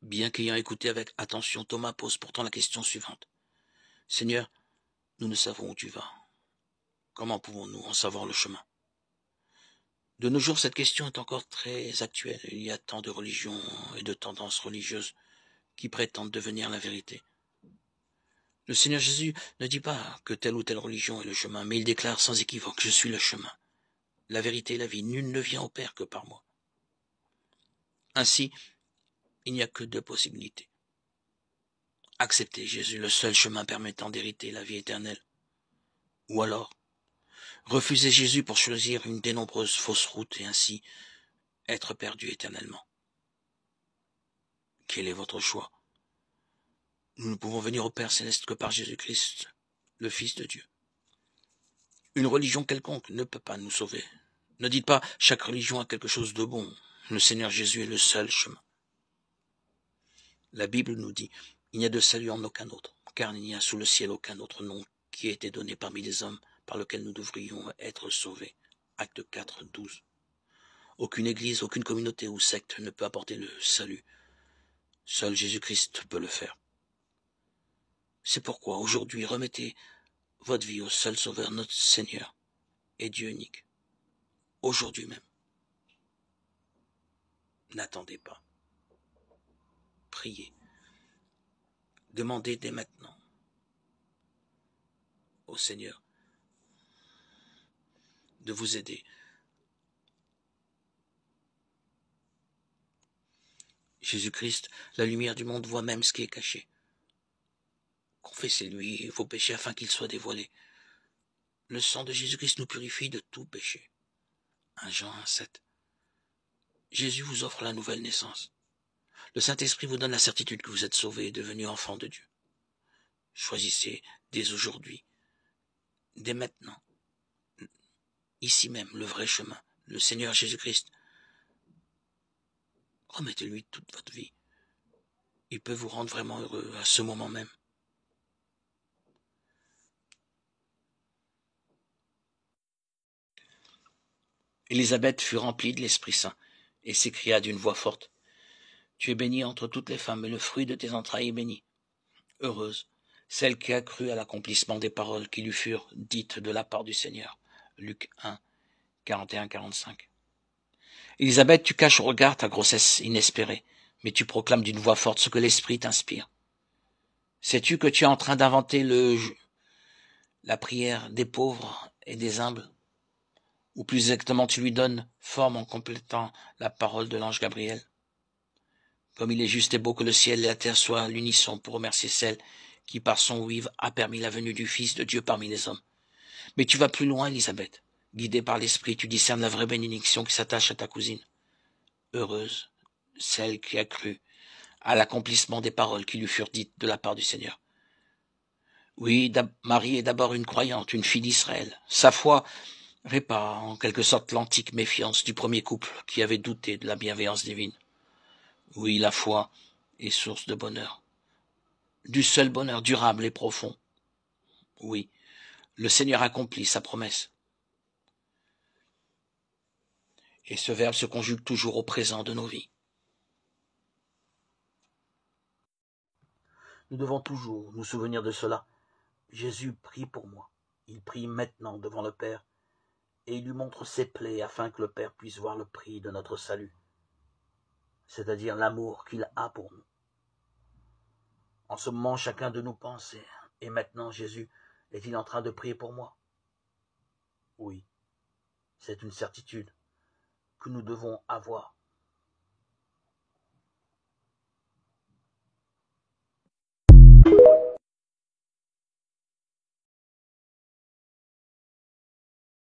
Bien qu'ayant écouté avec attention, Thomas pose pourtant la question suivante. « Seigneur, nous ne savons où tu vas. Comment pouvons-nous en savoir le chemin ?» De nos jours, cette question est encore très actuelle. Il y a tant de religions et de tendances religieuses qui prétendent devenir la vérité. Le Seigneur Jésus ne dit pas que telle ou telle religion est le chemin, mais il déclare sans équivoque « Je suis le chemin, la vérité et la vie. Nul ne vient au Père que par moi. » Ainsi, il n'y a que deux possibilités. Accepter Jésus, le seul chemin permettant d'hériter la vie éternelle. Ou alors, refuser Jésus pour choisir une des nombreuses fausses routes et ainsi être perdu éternellement. Quel est votre choix? Nous ne pouvons venir au Père Céleste que par Jésus-Christ, le Fils de Dieu. Une religion quelconque ne peut pas nous sauver. Ne dites pas « chaque religion a quelque chose de bon ». Le Seigneur Jésus est le seul chemin. La Bible nous dit « Il n'y a de salut en aucun autre, car il n'y a sous le ciel aucun autre nom qui ait été donné parmi les hommes par lequel nous devrions être sauvés. » Acte 4, 12. Aucune église, aucune communauté ou secte ne peut apporter le salut. Seul Jésus-Christ peut le faire. C'est pourquoi aujourd'hui remettez votre vie au seul Sauveur, notre Seigneur et Dieu unique. Aujourd'hui même. N'attendez pas. Priez. Demandez dès maintenant au Seigneur de vous aider. Jésus-Christ, la lumière du monde, voit même ce qui est caché. Confessez-lui vos péchés afin qu'ils soient dévoilés. Le sang de Jésus-Christ nous purifie de tout péché. 1 Jean 1,7. Jésus vous offre la nouvelle naissance. Le Saint-Esprit vous donne la certitude que vous êtes sauvé et devenu enfant de Dieu. Choisissez dès aujourd'hui, dès maintenant, ici même, le vrai chemin, le Seigneur Jésus-Christ. Remettez-lui toute votre vie. Il peut vous rendre vraiment heureux à ce moment même. Élisabeth fut remplie de l'Esprit Saint et s'écria d'une voix forte. Tu es bénie entre toutes les femmes, et le fruit de tes entrailles est béni. Heureuse, celle qui a cru à l'accomplissement des paroles qui lui furent dites de la part du Seigneur. Luc 1, 41-45. Élisabeth, tu caches au regard ta grossesse inespérée, mais tu proclames d'une voix forte ce que l'Esprit t'inspire. Sais-tu que tu es en train d'inventer la prière des pauvres et des humbles? Ou plus exactement, tu lui donnes forme en complétant la parole de l'ange Gabriel. Comme il est juste et beau que le ciel et la terre soient à l'unisson pour remercier celle qui par son oui a permis la venue du Fils de Dieu parmi les hommes. Mais tu vas plus loin, Élisabeth. Guidée par l'Esprit, tu discernes la vraie bénédiction qui s'attache à ta cousine. Heureuse, celle qui a cru à l'accomplissement des paroles qui lui furent dites de la part du Seigneur. Oui, Marie est d'abord une croyante, une fille d'Israël. Sa foi répare en quelque sorte l'antique méfiance du premier couple qui avait douté de la bienveillance divine. Oui, la foi est source de bonheur, du seul bonheur durable et profond. Oui, le Seigneur accomplit sa promesse. Et ce verbe se conjugue toujours au présent de nos vies. Nous devons toujours nous souvenir de cela. Jésus prie pour moi. Il prie maintenant devant le Père et il lui montre ses plaies afin que le Père puisse voir le prix de notre salut, c'est-à-dire l'amour qu'il a pour nous. En ce moment, chacun de nous pense, et maintenant Jésus est-il en train de prier pour moi? Oui, c'est une certitude que nous devons avoir.